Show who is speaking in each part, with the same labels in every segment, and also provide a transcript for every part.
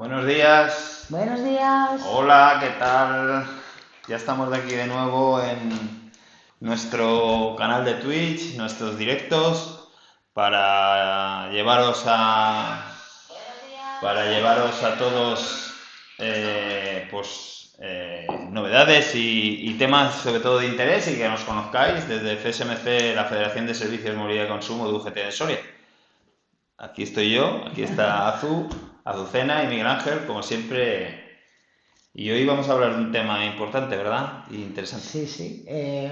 Speaker 1: Buenos días.
Speaker 2: Buenos días.
Speaker 1: Hola, ¿qué tal? Ya estamos de aquí de nuevo en nuestro canal de Twitch, nuestros directos, para llevaros a todos novedades y temas sobre todo de interés y que nos conozcáis desde FSMC, la Federación de Servicios Movilidad y Consumo de UGT de Soria. Aquí estoy yo, aquí está Azucena y Miguel Ángel, como siempre. Y hoy vamos a hablar de un tema importante, ¿verdad? Y interesante.
Speaker 2: Sí, sí.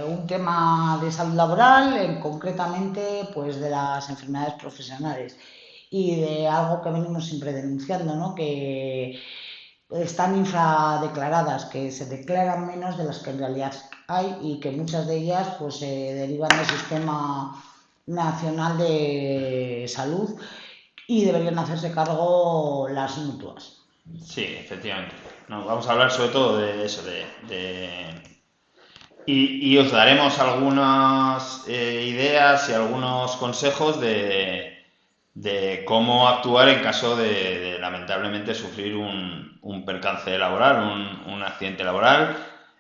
Speaker 2: Un tema de salud laboral, concretamente, pues de las enfermedades profesionales y de algo que venimos siempre denunciando, ¿no? Que están infradeclaradas, que se declaran menos de las que en realidad hay y que muchas de ellas, pues, se derivan del sistema nacional de salud y deberían hacerse cargo las mutuas.
Speaker 1: Sí, efectivamente. No, vamos a hablar sobre todo de eso, y os daremos algunas ideas y algunos consejos de cómo actuar en caso de lamentablemente sufrir un percance laboral, un accidente laboral.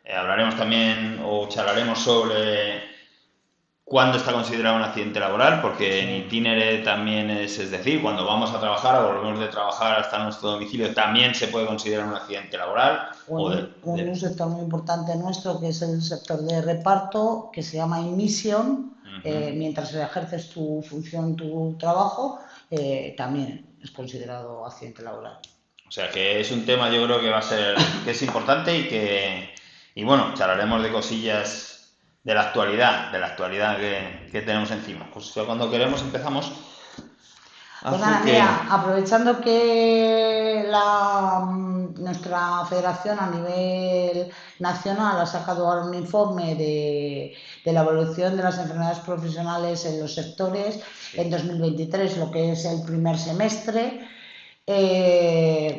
Speaker 1: Hablaremos también o charlaremos sobre cuándo está considerado un accidente laboral, porque en
Speaker 2: Sí.
Speaker 1: itinere también es decir, cuando vamos a trabajar o volvemos de trabajar hasta nuestro domicilio, también se puede considerar un accidente laboral.
Speaker 2: Un sector muy importante nuestro, que es el sector de reparto, que se llama imisión, mientras ejerces tu función, tu trabajo, también es considerado accidente laboral.
Speaker 1: O sea que es un tema, yo creo que va a ser, que es importante y bueno, charlaremos de cosillas de la actualidad que tenemos encima. Pues ya cuando queremos empezamos.
Speaker 2: Pues
Speaker 1: Azu
Speaker 2: nada,
Speaker 1: que
Speaker 2: mira, aprovechando que nuestra federación a nivel nacional ha sacado ahora un informe de la evolución de las enfermedades profesionales en los sectores en
Speaker 1: sí.
Speaker 2: 2023, lo que es el primer semestre,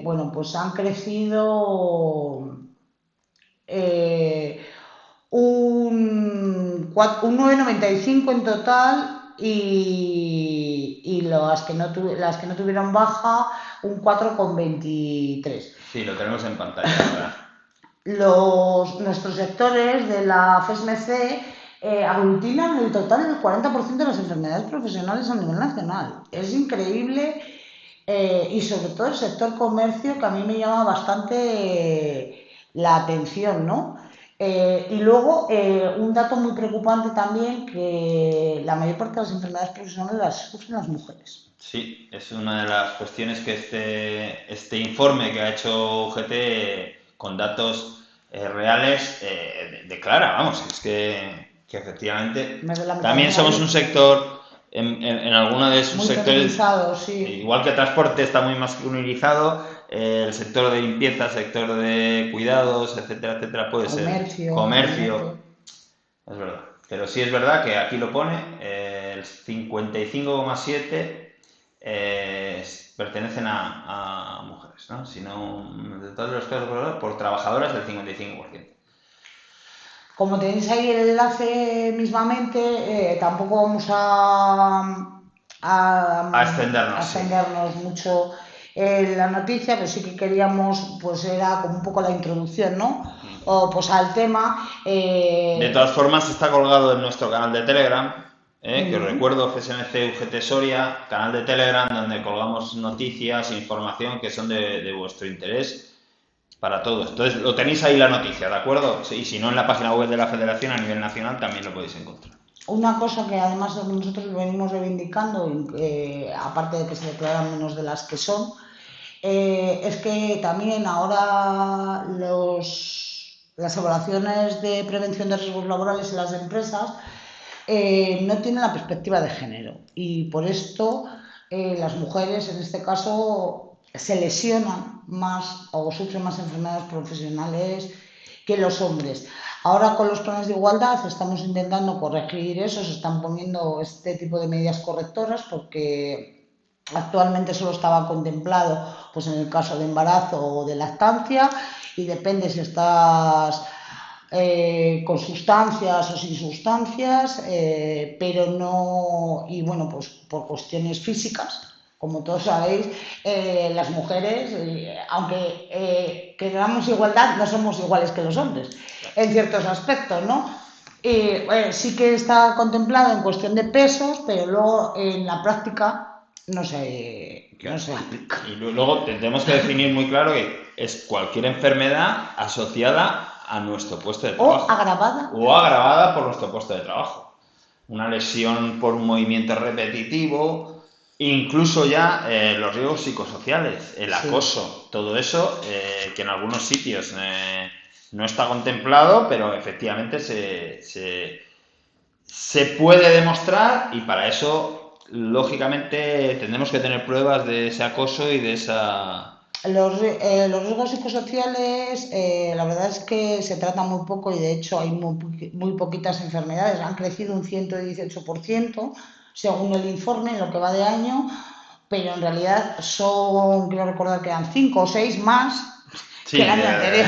Speaker 2: bueno, pues han crecido eh, un 9,95 en total y las que no tuvieron baja un 4,23.
Speaker 1: Sí, lo tenemos en pantalla ahora.
Speaker 2: Nuestros sectores de la FESMC aglutinan el total del 40% de las enfermedades profesionales a nivel nacional. Es increíble, y sobre todo el sector comercio, que a mí me llama bastante la atención, ¿no? Y luego un dato muy preocupante también, que la mayor parte de las enfermedades profesionales las sufren las mujeres.
Speaker 1: Sí, es una de las cuestiones que este informe que ha hecho UGT con datos reales declara, vamos, es que efectivamente
Speaker 2: Más de la mitad
Speaker 1: también
Speaker 2: de
Speaker 1: somos un
Speaker 2: ellos
Speaker 1: sector, en alguno de sus
Speaker 2: muy
Speaker 1: sectores,
Speaker 2: feminizados, sí.
Speaker 1: igual que el transporte está muy masculinizado, el sector de limpieza, el sector de cuidados, etcétera, puede ser
Speaker 2: Comercio,
Speaker 1: comercio,
Speaker 2: totalmente.
Speaker 1: es verdad. Pero sí es verdad que aquí lo pone, el 55,7 pertenecen a mujeres, ¿no? Si no, de todos los casos por trabajadoras, el 55%.
Speaker 2: Como tenéis ahí el enlace mismamente, tampoco vamos
Speaker 1: A
Speaker 2: a
Speaker 1: extendernos, sí.
Speaker 2: extendernos mucho en la noticia, pero sí que queríamos, pues era como un poco la introducción, ¿no? O, pues al tema.
Speaker 1: De todas formas, está colgado en nuestro canal de Telegram, que os
Speaker 2: Uh,
Speaker 1: recuerdo, FSMC UGT Soria, canal de Telegram donde colgamos noticias e información que son de vuestro interés para todos. Entonces, lo tenéis ahí la noticia, ¿de acuerdo? Y si no, en la página web de la Federación a nivel nacional también lo podéis encontrar.
Speaker 2: una cosa que además nosotros venimos reivindicando, aparte de que se declaran menos de las que son, es que también ahora las evaluaciones de prevención de riesgos laborales en las empresas no tienen la perspectiva de género, y por esto las mujeres en este caso se lesionan más o sufren más enfermedades profesionales que los hombres. Ahora con los planes de igualdad estamos intentando corregir eso, se están poniendo este tipo de medidas correctoras, porque actualmente solo estaba contemplado, pues, en el caso de embarazo o de lactancia, y depende si estás con sustancias o sin sustancias, pero no, y bueno, pues por cuestiones físicas, como todos sabéis, las mujeres, aunque queramos igualdad, no somos iguales que los hombres, en ciertos aspectos, ¿no? Sí que está contemplado en cuestión de pesos, pero luego en la práctica no se aplica.
Speaker 1: Y luego tendremos que definir muy claro que es cualquier enfermedad asociada a nuestro puesto de trabajo. O agravada por nuestro puesto de trabajo. Una lesión por un movimiento repetitivo, incluso ya los riesgos psicosociales, el acoso, todo eso que en algunos sitios no está contemplado, pero efectivamente se puede demostrar, y para eso, lógicamente, tendremos que tener pruebas de ese acoso y de esa...
Speaker 2: Los riesgos psicosociales, la verdad es que se trata muy poco y de hecho hay muy poquitas enfermedades. Han crecido un 118% según el informe en lo que va de año, pero en realidad son, quiero recordar que eran 5 o 6 más que el año anterior.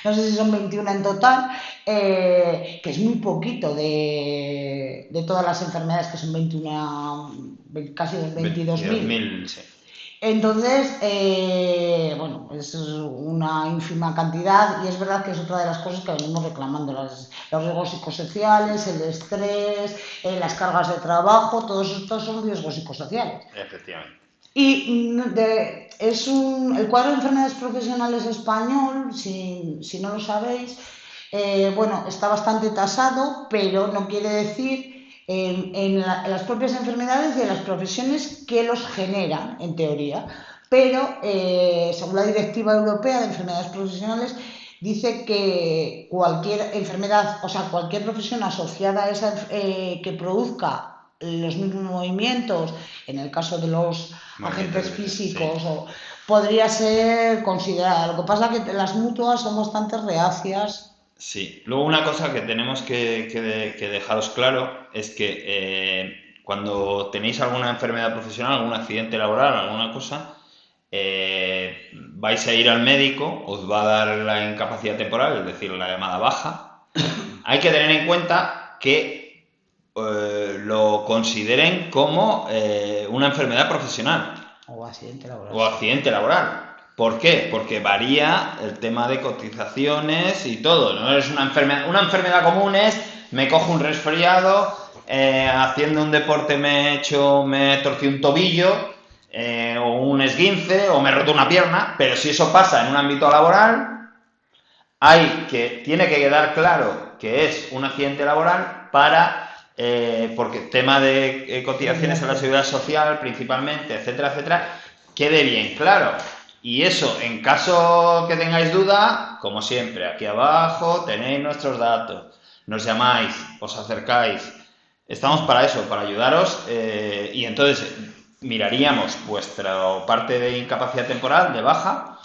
Speaker 2: No sé si son 21 en total, que es muy poquito de todas las enfermedades, que son 21, casi 22.000.
Speaker 1: Sí.
Speaker 2: Entonces, bueno, es una ínfima cantidad y es verdad que es otra de las cosas que venimos reclamando, los riesgos psicosociales, el estrés, las cargas de trabajo, todos estos son riesgos psicosociales.
Speaker 1: Efectivamente.
Speaker 2: Y el cuadro de enfermedades profesionales español, si no lo sabéis, bueno, está bastante tasado, pero no quiere decir en las propias enfermedades y en las profesiones que los generan, en teoría. Pero según la Directiva Europea de Enfermedades Profesionales, dice que cualquier enfermedad, o sea, cualquier profesión asociada a esa que produzca los mismos movimientos, en el caso de los agentes físicos, podría ser considerada. Lo que pasa es que las mutuas son bastante reacias.
Speaker 1: Sí, luego una cosa que tenemos que dejaros claro es que cuando tenéis alguna enfermedad profesional, algún accidente laboral, alguna cosa, vais a ir al médico, os va a dar la incapacidad temporal, es decir, la llamada baja. Hay que tener en cuenta que lo consideren como una enfermedad profesional.
Speaker 2: O accidente laboral.
Speaker 1: O accidente laboral. ¿Por qué? Porque varía el tema de cotizaciones y todo. No es una enfermedad común es me cojo un resfriado, haciendo un deporte me he torcido un tobillo, o un esguince, o me he roto una pierna, pero si eso pasa en un ámbito laboral, tiene que quedar claro que es un accidente laboral porque tema de cotizaciones a la seguridad social principalmente, etcétera, etcétera, quede bien claro. Y eso, en caso que tengáis duda, como siempre, aquí abajo tenéis nuestros datos. Nos llamáis, os acercáis. Estamos para eso, para ayudaros. Y entonces miraríamos vuestra parte de incapacidad temporal, de baja,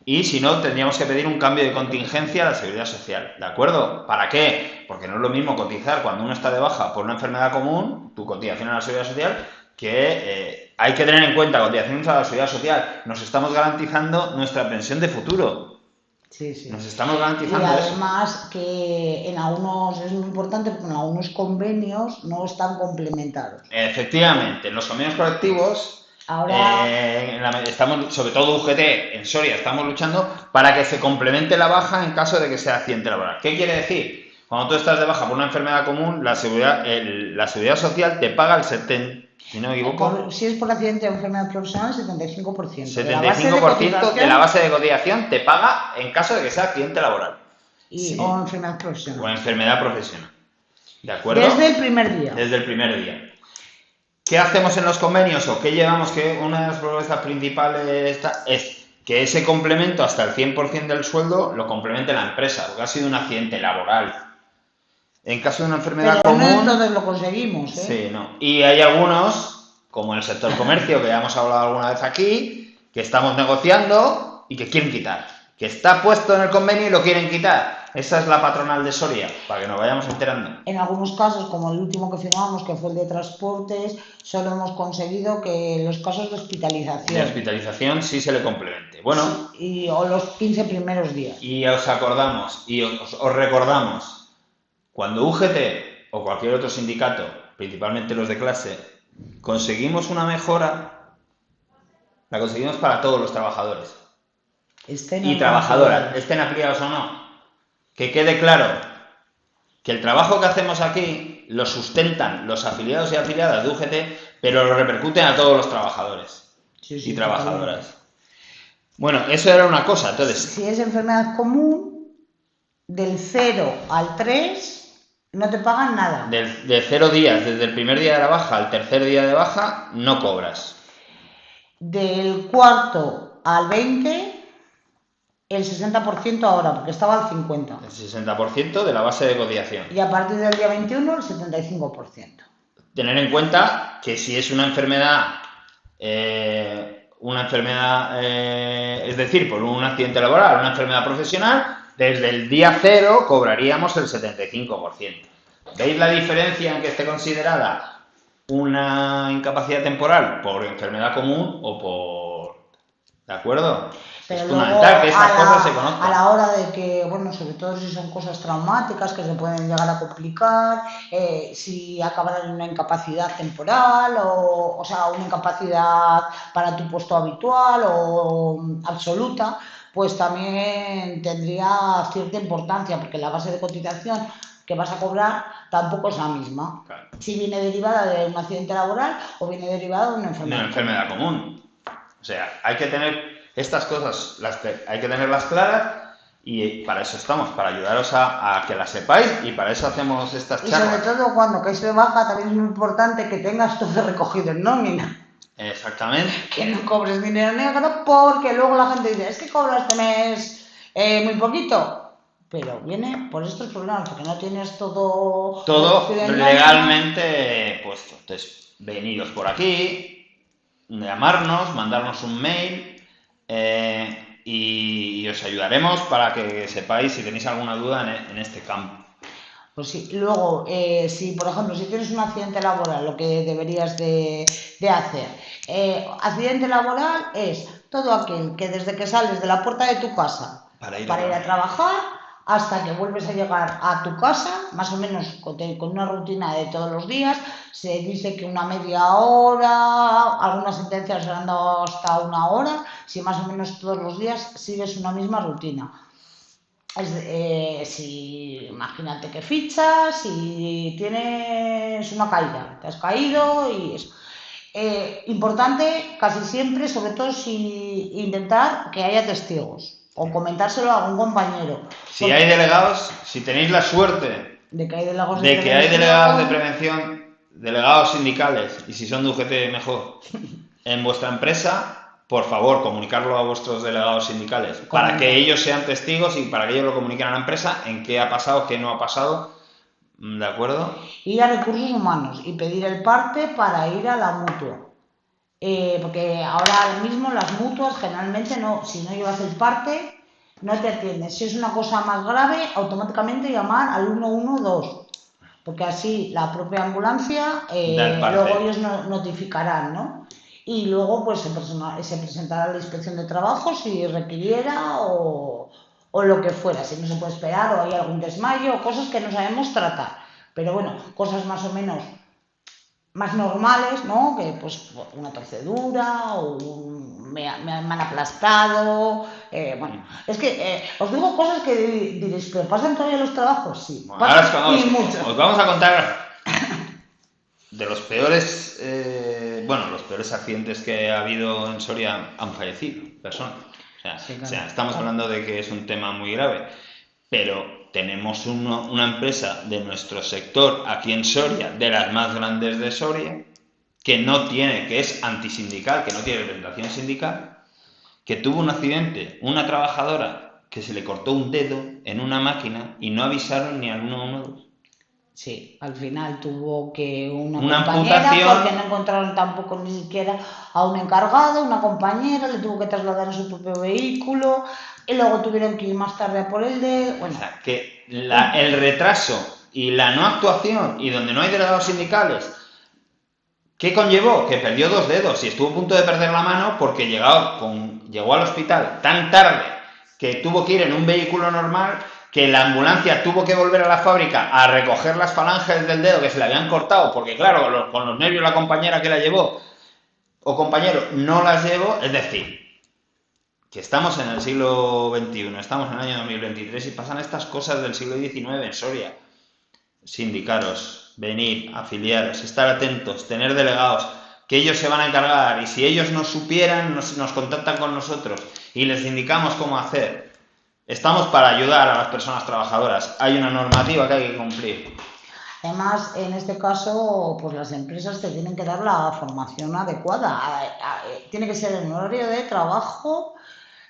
Speaker 1: y si no, tendríamos que pedir un cambio de contingencia a la seguridad social. ¿De acuerdo? ¿Para qué? Porque no es lo mismo cotizar cuando uno está de baja por una enfermedad común, tu cotización a la seguridad social, que hay que tener en cuenta cotizaciones a la seguridad social. Nos estamos garantizando nuestra pensión de futuro.
Speaker 2: Sí, sí.
Speaker 1: Nos estamos garantizando
Speaker 2: eso. Y además que en algunos, es muy importante porque en algunos convenios no están complementados.
Speaker 1: Efectivamente, en los convenios colectivos, estamos, sobre todo UGT en Soria, estamos luchando para que se complemente la baja en caso de que sea accidente laboral. ¿Qué quiere decir? Cuando tú estás de baja por una enfermedad común, la seguridad social te paga el 70%. Si no me equivoco.
Speaker 2: Si es por accidente o enfermedad profesional, 75%.
Speaker 1: 75% de la base de cotización te paga en caso de que sea accidente laboral.
Speaker 2: O enfermedad profesional.
Speaker 1: O enfermedad profesional. ¿De acuerdo?
Speaker 2: Desde el primer día.
Speaker 1: Desde el primer día. ¿Qué hacemos en los convenios o qué llevamos? Que una de las propuestas principales es que ese complemento hasta el 100% del sueldo lo complemente la empresa, porque ha sido un accidente laboral. En caso de una enfermedad común...
Speaker 2: no entonces lo conseguimos,
Speaker 1: Sí, no. Y hay algunos, como en el sector comercio, que ya hemos hablado alguna vez aquí, que estamos negociando y que quieren quitar. Que está puesto en el convenio y lo quieren quitar. Esa es la patronal de Soria, para que nos vayamos enterando.
Speaker 2: En algunos casos, como el último que firmamos, que fue el de transportes, solo hemos conseguido que los casos de hospitalización...
Speaker 1: De hospitalización sí se le complemente. Bueno...
Speaker 2: Sí, o los 15 primeros días.
Speaker 1: Y os acordamos, y os recordamos, cuando UGT o cualquier otro sindicato, principalmente los de clase, conseguimos una mejora, La conseguimos para todos los trabajadores
Speaker 2: Estén
Speaker 1: y
Speaker 2: o no
Speaker 1: trabajadoras,
Speaker 2: afiliados.
Speaker 1: estén afiliados o no. Que quede claro que el trabajo que hacemos aquí lo sustentan los afiliados y afiliadas de UGT, pero lo repercuten a todos los trabajadores
Speaker 2: Sí,
Speaker 1: y
Speaker 2: sí, totalmente.
Speaker 1: trabajadoras. Bueno, eso era una cosa. Entonces,
Speaker 2: Si es enfermedad común, del 0 al 3 no te pagan nada.
Speaker 1: de 0 días, desde el primer día de la baja al tercer día de baja, no cobras.
Speaker 2: Del cuarto al 20, el 60% ahora, porque estaba al 50%.
Speaker 1: El 60% de la base de cotización.
Speaker 2: Y a partir del día 21, el 75%.
Speaker 1: Tener en cuenta que si es una enfermedad, es decir, por un accidente laboral, una enfermedad profesional, desde el día 0 cobraríamos el 75%. ¿Veis la diferencia en que esté considerada una incapacidad temporal por enfermedad común o por... ¿De acuerdo?
Speaker 2: Pero
Speaker 1: Es
Speaker 2: luego
Speaker 1: fundamental que estas cosas se conozcan.
Speaker 2: a la hora de que, bueno, sobre todo si son cosas traumáticas que se pueden llegar a complicar, si acabarán en una incapacidad temporal o sea, una incapacidad para tu puesto habitual o absoluta, pues también tendría cierta importancia porque la base de cotización que vas a cobrar tampoco es la misma.
Speaker 1: Claro.
Speaker 2: Si viene derivada de un accidente laboral o viene derivada de una enfermedad
Speaker 1: común. O sea, hay que tener estas cosas, hay que tenerlas claras y para eso estamos, para ayudaros a que las sepáis y para eso hacemos estas
Speaker 2: Y
Speaker 1: charlas.
Speaker 2: sobre todo cuando caes de baja también es muy importante que tengas todo recogido en nómina.
Speaker 1: Exactamente.
Speaker 2: Que no cobres dinero negro porque luego la gente dice, es que cobras este mes muy poquito. Pero viene por estos problemas, porque no tienes todo recogido en nómina.
Speaker 1: Legalmente puesto. Entonces, veniros por aquí, llamarnos, mandarnos un mail y os ayudaremos para que sepáis si tenéis alguna duda en este campo.
Speaker 2: Pues sí, luego, si por ejemplo, si tienes un accidente laboral, lo que deberías de hacer. Accidente laboral es todo aquel que desde que sales de la puerta de tu casa
Speaker 1: Para ir
Speaker 2: a trabajar hasta que vuelves a llegar a tu casa, más o menos con una rutina de todos los días, se dice que una media hora, algunas sentencias se han dado hasta 1 hora, si más o menos todos los días sigues una misma rutina. Si imagínate que fichas y tienes una caída, te has caído y eso. Importante casi siempre, sobre todo si intentar que haya testigos o comentárselo a algún compañero.
Speaker 1: Si hay delegados, si tenéis la suerte
Speaker 2: de que hay delegados
Speaker 1: de prevención, delegados sindicales, y si son de UGT mejor, en vuestra empresa, por favor, comunicarlo a vuestros delegados sindicales, para que ellos sean testigos y para que ellos lo comuniquen a la empresa en qué ha pasado, qué no ha pasado, ¿de acuerdo?
Speaker 2: Ir a recursos humanos y pedir el parte para ir a la mutua. Porque ahora mismo las mutuas generalmente no, si no llevas el parte, no te atienden. Si es una cosa más grave, automáticamente llamar al 112, porque así la propia ambulancia, luego ellos notificarán, ¿no? Y luego pues se presentará a la inspección de trabajo si requiriera o lo que fuera, si no se puede esperar o hay algún desmayo o cosas que no sabemos tratar. Pero bueno, cosas más o menos más normales, ¿no? Que pues una torcedura o me han aplastado, bueno, es que os digo cosas que diréis, ¿pero pasan todavía los trabajos? Sí,
Speaker 1: bueno,
Speaker 2: pasan
Speaker 1: ahora
Speaker 2: y mucho.
Speaker 1: os vamos a contar de los peores, los peores accidentes que ha habido en Soria. Han fallecido personas. O sea, estamos hablando de que es un tema muy grave, pero tenemos una empresa de nuestro sector aquí en Soria, de las más grandes de Soria, que es antisindical, que no tiene representación sindical, que tuvo un accidente, una trabajadora que se le cortó un dedo en una máquina y no avisaron ni al 112.
Speaker 2: Sí, al final tuvo que una
Speaker 1: compañera,
Speaker 2: amputación, porque no encontraron tampoco ni siquiera a un encargado, una compañera le tuvo que trasladar en su propio vehículo y luego tuvieron que ir más tarde a por el dedo. Bueno,
Speaker 1: o sea, que el retraso y la no actuación y donde no hay delegados sindicales, ¿qué conllevó? Que perdió 2 dedos y estuvo a punto de perder la mano porque llegó al hospital tan tarde que tuvo que ir en un vehículo normal, que la ambulancia tuvo que volver a la fábrica a recoger las falanges del dedo que se le habían cortado, porque claro, con los nervios la compañera que la llevó o compañero, no las llevo, es decir, que estamos en el siglo XXI, estamos en el año 2023 y pasan estas cosas del siglo XIX en Soria. Sindicaros, venir, afiliaros, estar atentos, tener delegados, que ellos se van a encargar y si ellos no supieran, nos contactan con nosotros y les indicamos cómo hacer. Estamos para ayudar a las personas trabajadoras. Hay una normativa que hay que cumplir.
Speaker 2: Además, en este caso, pues las empresas te tienen que dar la formación adecuada. Tiene que ser en horario de trabajo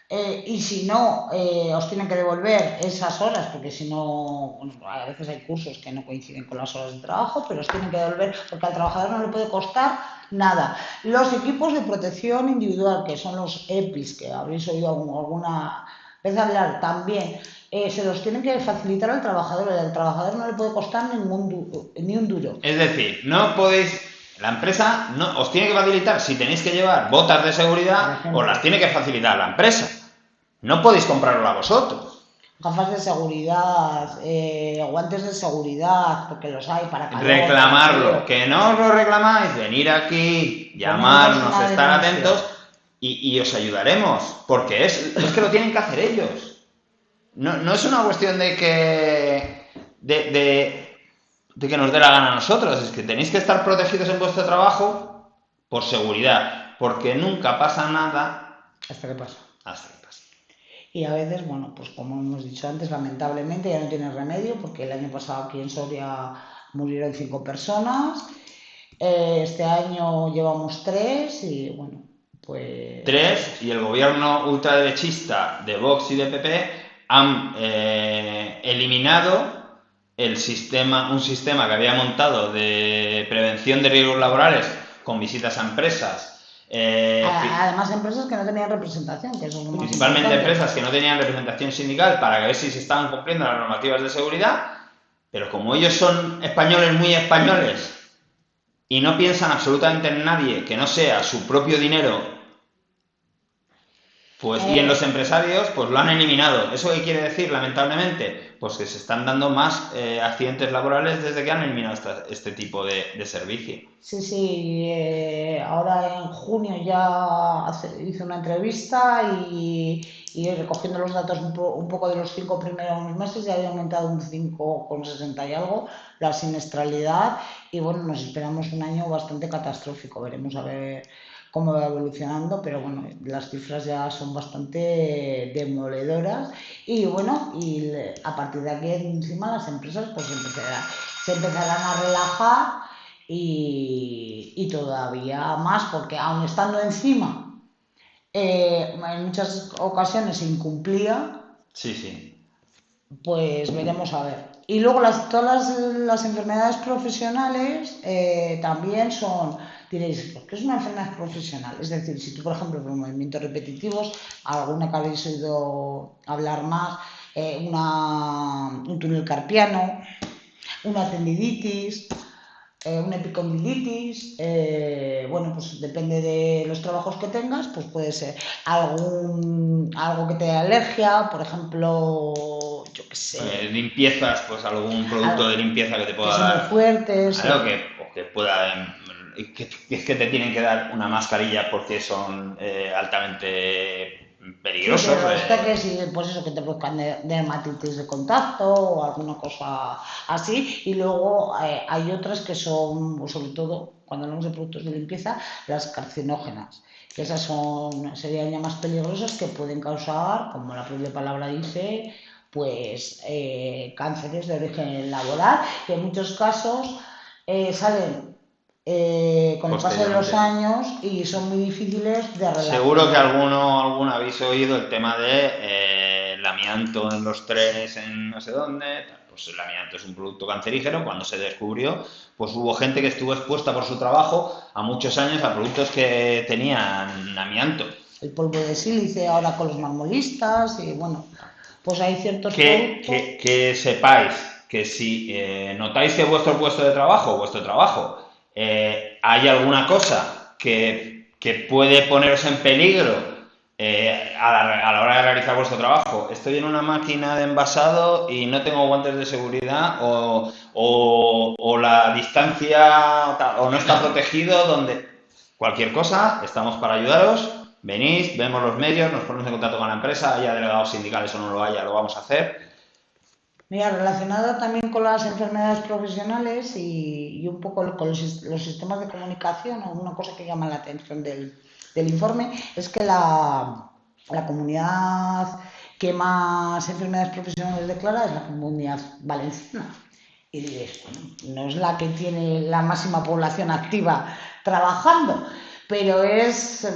Speaker 2: y si no, os tienen que devolver esas horas, porque si no, bueno, a veces hay cursos que no coinciden con las horas de trabajo, pero os tienen que devolver porque al trabajador no le puede costar nada. Los equipos de protección individual, que son los EPIs, que habréis oído alguna vez hablar también, se los tienen que facilitar al trabajador no le puede costar ni un duro.
Speaker 1: Es decir, no podéis, la empresa no os tiene que facilitar, si tenéis que llevar botas de seguridad, os las tiene que facilitar la empresa. No podéis comprarlo a vosotros.
Speaker 2: Gafas de seguridad, guantes de seguridad, porque los hay para calor.
Speaker 1: Reclamarlo, que no os lo reclamáis, venir aquí, llamarnos, estar atentos y os ayudaremos, porque es que lo tienen que hacer ellos. No es una cuestión de que nos dé la gana a nosotros, es que tenéis que estar protegidos en vuestro trabajo por seguridad, porque nunca pasa nada
Speaker 2: hasta que pasa.
Speaker 1: Hasta que pasa.
Speaker 2: Y a veces, bueno, pues como hemos dicho antes, lamentablemente ya no tiene remedio, porque el año pasado aquí en Soria murieron 5 personas, este año llevamos 3 y bueno, pues...
Speaker 1: 3 y el gobierno ultraderechista de Vox y de PP han eliminado un sistema que había montado de prevención de riesgos laborales con visitas a empresas.
Speaker 2: Además, empresas que no tenían representación, que eso es lo más
Speaker 1: principalmente
Speaker 2: importante.
Speaker 1: Empresas que no tenían representación sindical para ver si se estaban cumpliendo las normativas de seguridad, pero como ellos son españoles muy españoles y no piensan absolutamente en nadie que no sea su propio dinero, pues y en los empresarios, pues lo han eliminado. ¿Eso qué quiere decir, lamentablemente? Pues que se están dando más accidentes laborales desde que han eliminado este tipo de servicio.
Speaker 2: Sí, ahora en junio ya hice una entrevista y recogiendo los datos un poco de los 5 primeros meses ya había aumentado un 5,60 y algo la siniestralidad y bueno, nos esperamos un año bastante catastrófico. Veremos a ver cómo va evolucionando, pero bueno, las cifras ya son bastante demoledoras y bueno, y a partir de aquí encima las empresas pues se empezarán a relajar y todavía más, porque aun estando encima, en muchas ocasiones se incumplía.
Speaker 1: Sí.
Speaker 2: Pues veremos a ver. Y luego todas las enfermedades profesionales también son, diréis, ¿por qué es una enfermedad profesional? Es decir, si tú, por ejemplo, por movimientos repetitivos, alguna que habéis oído hablar más, un túnel carpiano, una tendinitis, una epicondilitis, bueno, pues depende de los trabajos que tengas, pues puede ser algo que te dé alergia, por ejemplo, yo qué sé.
Speaker 1: Limpiezas, pues algún producto de limpieza que te pueda dar.
Speaker 2: Que son muy fuertes.
Speaker 1: Claro, que pueda... que es que te tienen que dar una mascarilla porque son altamente peligrosos.
Speaker 2: Sí, pero pues eso, que te produzcan dermatitis de contacto o alguna cosa así. Y luego hay otras que son, sobre todo, cuando hablamos de productos de limpieza, las carcinógenas. Que esas serían ya más peligrosas, que pueden causar, como la propia palabra dice, pues cánceres de origen laboral. Y en muchos casos salen con el paso de los años y son muy difíciles de relacionar.
Speaker 1: Seguro que alguno habéis oído el tema de el amianto en los trenes en no sé dónde. Pues el amianto es un producto cancerígeno. Cuando se descubrió, pues hubo gente que estuvo expuesta por su trabajo a muchos años a productos que tenían amianto.
Speaker 2: El polvo de sílice ahora con los marmolistas y bueno, pues hay ciertos productos...
Speaker 1: Que sepáis que si notáis que vuestro trabajo hay alguna cosa que puede poneros en peligro a la hora de realizar vuestro trabajo. Estoy en una máquina de envasado y no tengo guantes de seguridad o la distancia o no está protegido donde... Cualquier cosa, estamos para ayudaros. Venís, vemos los medios, nos ponemos en contacto con la empresa, haya delegados sindicales o no lo haya, lo vamos a hacer.
Speaker 2: Mira, relacionado también con las enfermedades profesionales y un poco con los sistemas de comunicación, una cosa que llama la atención del informe es que la comunidad que más enfermedades profesionales declara es la comunidad valenciana. Y diréis, bueno, no es la que tiene la máxima población activa trabajando, pero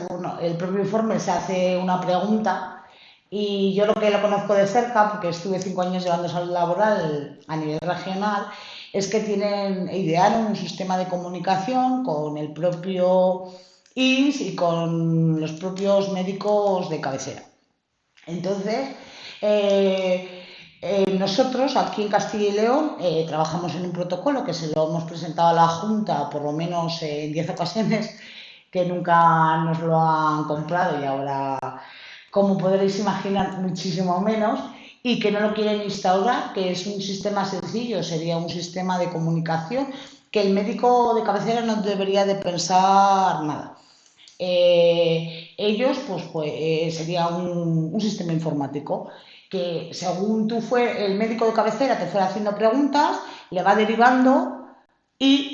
Speaker 2: bueno, el propio informe se hace una pregunta y yo lo que lo conozco de cerca, porque estuve 5 años llevando salud laboral a nivel regional, es que idearon un sistema de comunicación con el propio INS y con los propios médicos de cabecera. Entonces, nosotros aquí en Castilla y León trabajamos en un protocolo que se lo hemos presentado a la Junta por lo menos en 10 ocasiones, que nunca nos lo han comprado y ahora, como podréis imaginar, muchísimo menos, y que no lo quieren instaurar, que es un sistema sencillo, sería un sistema de comunicación que el médico de cabecera no debería de pensar nada. Ellos, pues sería un sistema informático que según el médico de cabecera te fuera haciendo preguntas, le va derivando y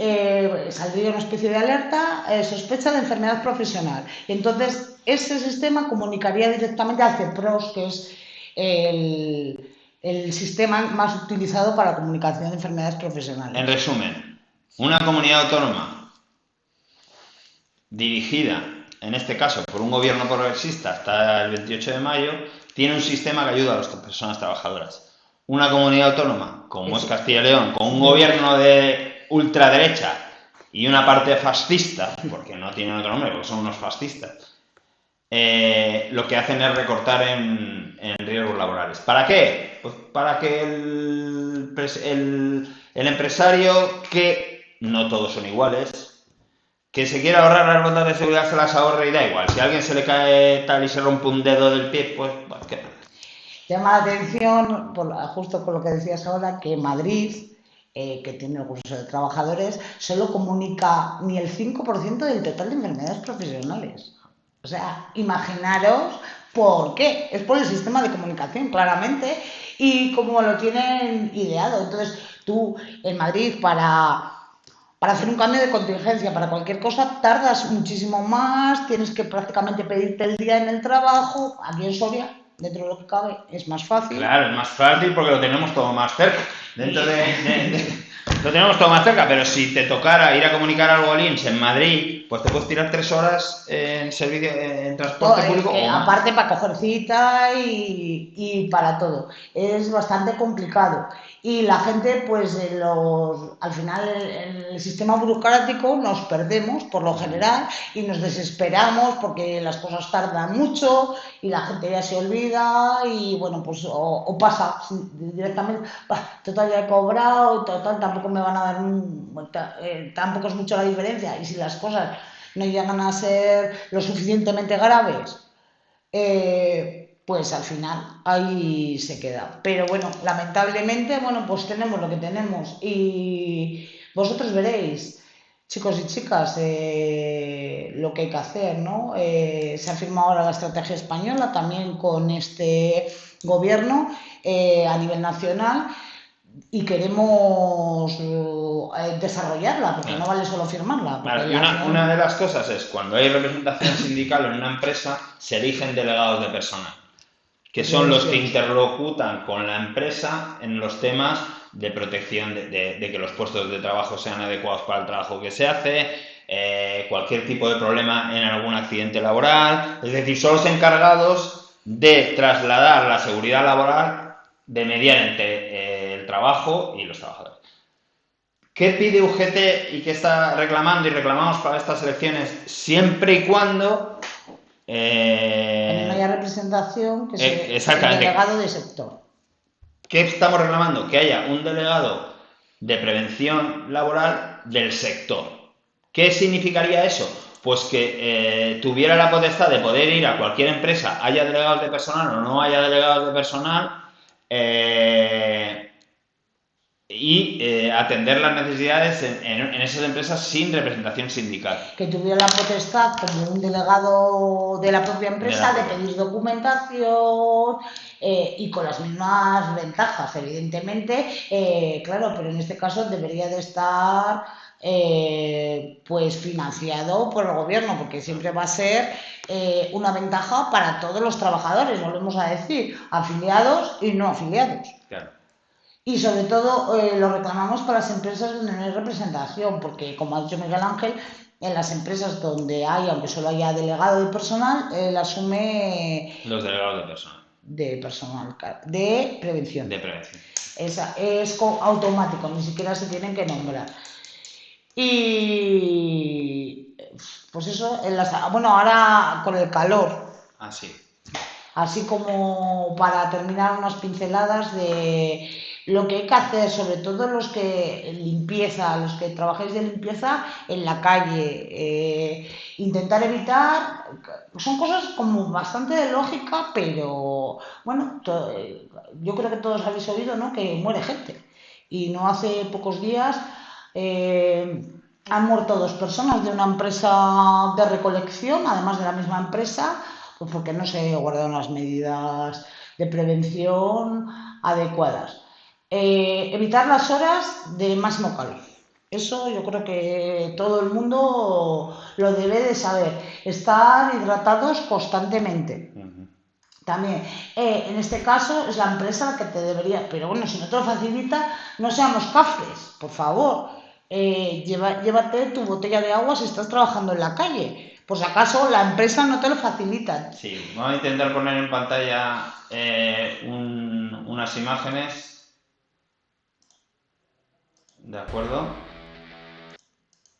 Speaker 2: saldría una especie de alerta, sospecha de enfermedad profesional. Y entonces ese sistema comunicaría directamente al CEPROS, que es el sistema más utilizado para la comunicación de enfermedades profesionales.
Speaker 1: En resumen, una comunidad autónoma dirigida, en este caso, por un gobierno progresista hasta el 28 de mayo, tiene un sistema que ayuda a las personas trabajadoras. Una comunidad autónoma, como es Castilla y León, con un gobierno de ultraderecha y una parte fascista, porque no tienen otro nombre, porque son unos fascistas, lo que hacen es recortar en riesgos laborales. ¿Para qué? Pues para que el empresario, que no todos son iguales, que se quiera ahorrar las botas de seguridad se las ahorre y da igual. Si a alguien se le cae tal y se rompe un dedo del pie, pues ¿qué?
Speaker 2: Llama la atención, justo por lo que decías ahora, que Madrid, que tiene el curso de trabajadores, solo comunica ni el 5% del total de enfermedades profesionales. O sea, imaginaros por qué. Es por el sistema de comunicación, claramente, y como lo tienen ideado. Entonces, tú en Madrid para hacer un cambio de contingencia, para cualquier cosa, tardas muchísimo más, tienes que prácticamente pedirte el día en el trabajo. Aquí en Soria, dentro de lo que cabe, es más fácil.
Speaker 1: Claro, es más fácil porque lo tenemos todo más cerca. Lo tenemos todo más cerca, pero si te tocara ir a comunicar algo al IMSS en Madrid, pues te puedes tirar 3 horas en servicio, en transporte público.
Speaker 2: Aparte para coger cita y para todo. Es bastante complicado. Y la gente, pues al final en el sistema burocrático nos perdemos por lo general y nos desesperamos porque las cosas tardan mucho y la gente ya se olvida y bueno, pues o pasa directamente, total ya he cobrado, total tampoco me van a dar, tampoco es mucho la diferencia y si las cosas no llegan a ser lo suficientemente graves, pues al final ahí se queda. Pero bueno, lamentablemente, bueno, pues tenemos lo que tenemos y vosotros veréis, chicos y chicas, lo que hay que hacer, ¿no? Se ha firmado ahora la estrategia española también con este gobierno a nivel nacional y queremos desarrollarla, porque no vale solo firmarla.
Speaker 1: Claro, y una de las cosas es, cuando hay representación sindical en una empresa, se eligen delegados de personal, que son los que interlocutan con la empresa en los temas de protección, de que los puestos de trabajo sean adecuados para el trabajo que se hace, cualquier tipo de problema en algún accidente laboral, es decir, son los encargados de trasladar la seguridad laboral, de mediar entre el trabajo y los trabajadores. ¿Qué pide UGT y qué está reclamando y reclamamos para estas elecciones? Siempre y cuando
Speaker 2: no haya representación, que sea el delegado de sector.
Speaker 1: ¿Qué estamos reclamando? Que haya un delegado de prevención laboral del sector. ¿Qué significaría eso? Pues que tuviera la potestad de poder ir a cualquier empresa, haya delegados de personal o no haya delegados de personal, y atender las necesidades en esas empresas sin representación sindical.
Speaker 2: Que tuviera la potestad, como un delegado de la propia empresa, de pedir documentación y con las mismas ventajas, evidentemente, claro, pero en este caso debería de estar pues financiado por el gobierno, porque siempre va a ser una ventaja para todos los trabajadores, volvemos a decir, afiliados y no afiliados.
Speaker 1: Claro.
Speaker 2: Y sobre todo lo reclamamos para las empresas donde no hay representación, porque como ha dicho Miguel Ángel, en las empresas donde hay, aunque solo haya delegado de personal, la asume
Speaker 1: los delegados de personal.
Speaker 2: De personal, de prevención.
Speaker 1: De prevención.
Speaker 2: Es automático, ni siquiera se tienen que nombrar. Y pues eso, bueno, ahora con el calor.
Speaker 1: Ah, sí.
Speaker 2: Así como para terminar unas pinceladas de lo que hay que hacer, sobre todo los que trabajéis de limpieza en la calle, intentar evitar, son cosas como bastante de lógica, pero bueno, yo creo que todos habéis oído, ¿no?, que muere gente, y no hace pocos días han muerto 2 personas de una empresa de recolección, además de la misma empresa, pues porque no se guardaron las medidas de prevención adecuadas. Evitar las horas de máximo calor. Eso yo creo que todo el mundo lo debe de saber. Estar hidratados constantemente. También, en este caso es la empresa la que te debería, pero bueno, si no te lo facilita, no seamos cafres, por favor. Llévate tu botella de agua si estás trabajando en la calle. Por si acaso la empresa no te lo facilita.
Speaker 1: Sí, vamos a intentar poner en pantalla unas imágenes. ¿De acuerdo?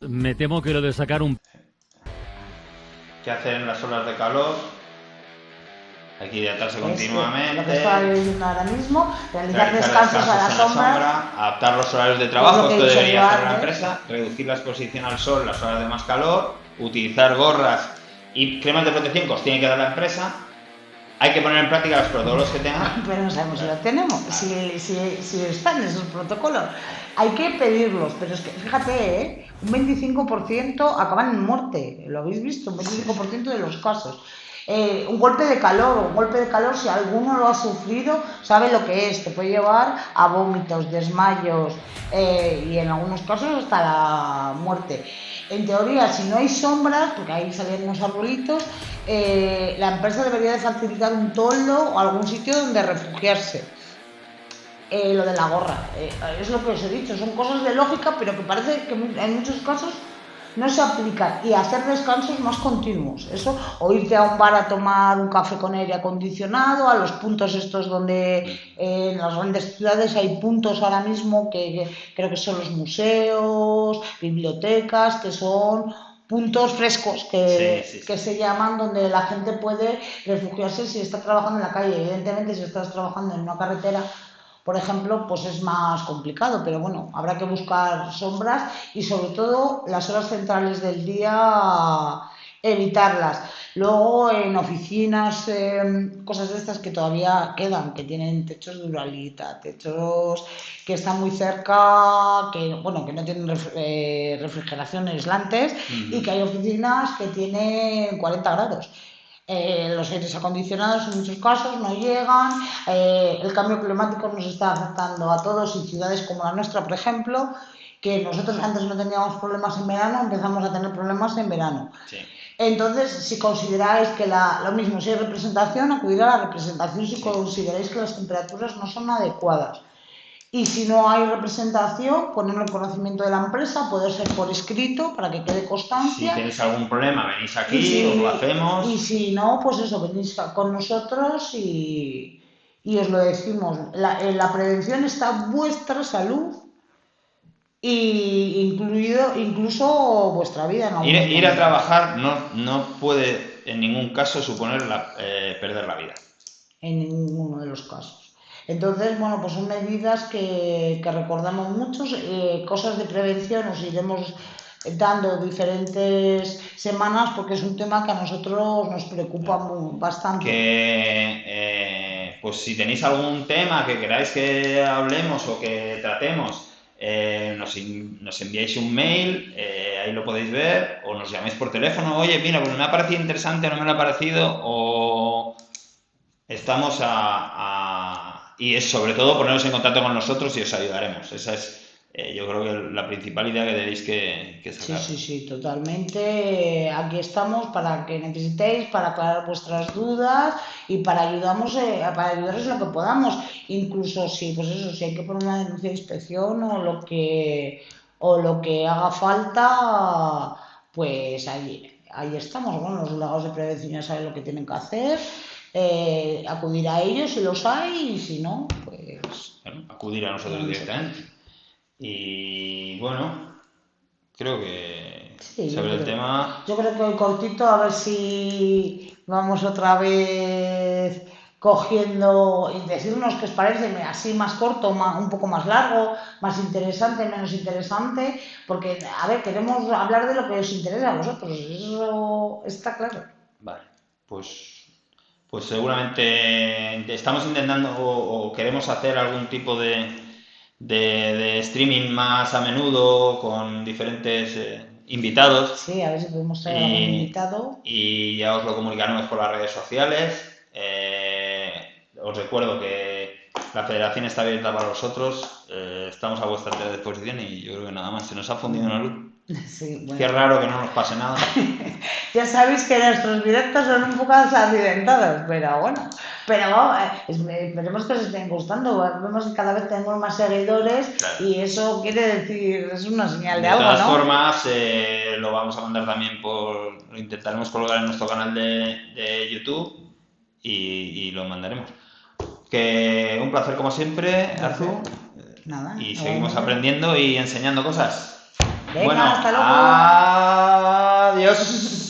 Speaker 3: Me temo que lo de sacar un...
Speaker 1: ¿Qué hacer en las olas de calor? Hay que hidratarse continuamente.
Speaker 2: Lo que estaba viendo ahora mismo, realizar descansos a la sombra,
Speaker 1: adaptar los horarios de trabajo, esto debería hacer la empresa, reducir la exposición al sol, las horas de más calor, utilizar gorras y cremas de protección que os tiene que dar la empresa. Hay que poner en práctica los protocolos que tengan.
Speaker 2: Pero no sabemos si los tenemos, si están esos protocolos. Hay que pedirlos, pero es que fíjate, un 25% acaban en muerte, lo habéis visto, un 25% de los casos. Un golpe de calor, si alguno lo ha sufrido, sabe lo que es, te puede llevar a vómitos, desmayos y en algunos casos hasta la muerte. En teoría, si no hay sombras, porque ahí salen unos arbolitos, la empresa debería de facilitar un toldo o algún sitio donde refugiarse. Lo de la gorra, es lo que os he dicho, son cosas de lógica, pero que parece que en muchos casos no se aplican, y hacer descansos más continuos, eso, o irte a un bar a tomar un café con aire acondicionado, a los puntos estos donde en las grandes ciudades hay puntos ahora mismo que creo que son los museos, bibliotecas, que son puntos frescos que se llaman, donde la gente puede refugiarse si está trabajando en la calle. Evidentemente, si estás trabajando en una carretera, por ejemplo, pues es más complicado, pero bueno, habrá que buscar sombras y sobre todo las horas centrales del día evitarlas. Luego en oficinas, cosas de estas que todavía quedan, que tienen techos de uralita, techos que están muy cerca, que bueno, que no tienen refrigeración aislantes, y que hay oficinas que tienen 40 grados. Los aires acondicionados en muchos casos no llegan, el cambio climático nos está afectando a todos, y ciudades como la nuestra, por ejemplo, que nosotros antes no teníamos problemas en verano, empezamos a tener problemas en verano.
Speaker 1: Sí.
Speaker 2: Entonces, si consideráis que lo mismo, si hay representación, acudir a la representación, si consideráis que las temperaturas no son adecuadas. Y si no hay representación, ponerlo en conocimiento de la empresa, puede ser por escrito, para que quede constancia.
Speaker 1: Si tenéis algún problema, venís aquí, os lo hacemos.
Speaker 2: Y si no, pues eso, venís con nosotros y os lo decimos. La prevención está en vuestra salud, y incluso vuestra vida.
Speaker 1: Ir a trabajar no puede en ningún caso suponer perder la vida.
Speaker 2: En ninguno de los casos. Entonces, bueno, pues son medidas que recordamos muchos, cosas de prevención os iremos dando diferentes semanas, porque es un tema que a nosotros nos preocupa bastante.
Speaker 1: Que pues si tenéis algún tema que queráis que hablemos o que tratemos, nos enviáis un mail, ahí lo podéis ver, o nos llaméis por teléfono, oye, mira, pues me ha parecido interesante, no me lo ha parecido, o estamos y es sobre todo poneros en contacto con nosotros y os ayudaremos. Esa es, yo creo que la principal idea que tenéis que sacar.
Speaker 2: Sí, totalmente. Aquí estamos para que necesitéis, para aclarar vuestras dudas y para ayudaros en lo que podamos. Incluso si, pues eso, si hay que poner una denuncia de inspección o lo que haga falta, pues ahí estamos. Bueno, los delegados de prevención ya saben lo que tienen que hacer. Acudir a ellos si los hay y si no, pues...
Speaker 1: Bueno, acudir a nosotros directamente. Y bueno, creo que
Speaker 2: Sí,
Speaker 1: sobre el tema...
Speaker 2: Yo creo que hoy cortito, a ver si vamos otra vez cogiendo y decirnos qué os parece, así más corto, un poco más largo, más interesante, menos interesante, porque, a ver, queremos hablar de lo que os interesa a vosotros, eso está claro.
Speaker 1: Vale, pues seguramente estamos intentando o queremos hacer algún tipo de streaming más a menudo con diferentes invitados.
Speaker 2: Sí, a ver si podemos traer algún invitado.
Speaker 1: Y ya os lo comunicaremos por las redes sociales. Os recuerdo que la federación está abierta para vosotros. Estamos a vuestra disposición y yo creo que nada más. Se nos ha fundido una luz.
Speaker 2: Sí, bueno.
Speaker 1: Qué raro que no nos pase nada.
Speaker 2: Ya sabéis que nuestros directos son un poco accidentados, pero bueno. Pero vamos, esperemos que os estén gustando. Vemos que cada vez tenemos más seguidores, claro. Y eso quiere decir, es una señal de algo, ¿no?
Speaker 1: De todas formas, lo vamos a mandar también lo intentaremos colgar en nuestro canal de YouTube y lo mandaremos. Que un placer como siempre, Azu.
Speaker 2: Nada.
Speaker 1: Y seguimos aprendiendo y enseñando cosas.
Speaker 2: Venga,
Speaker 1: bueno,
Speaker 2: hasta luego.
Speaker 1: adiós.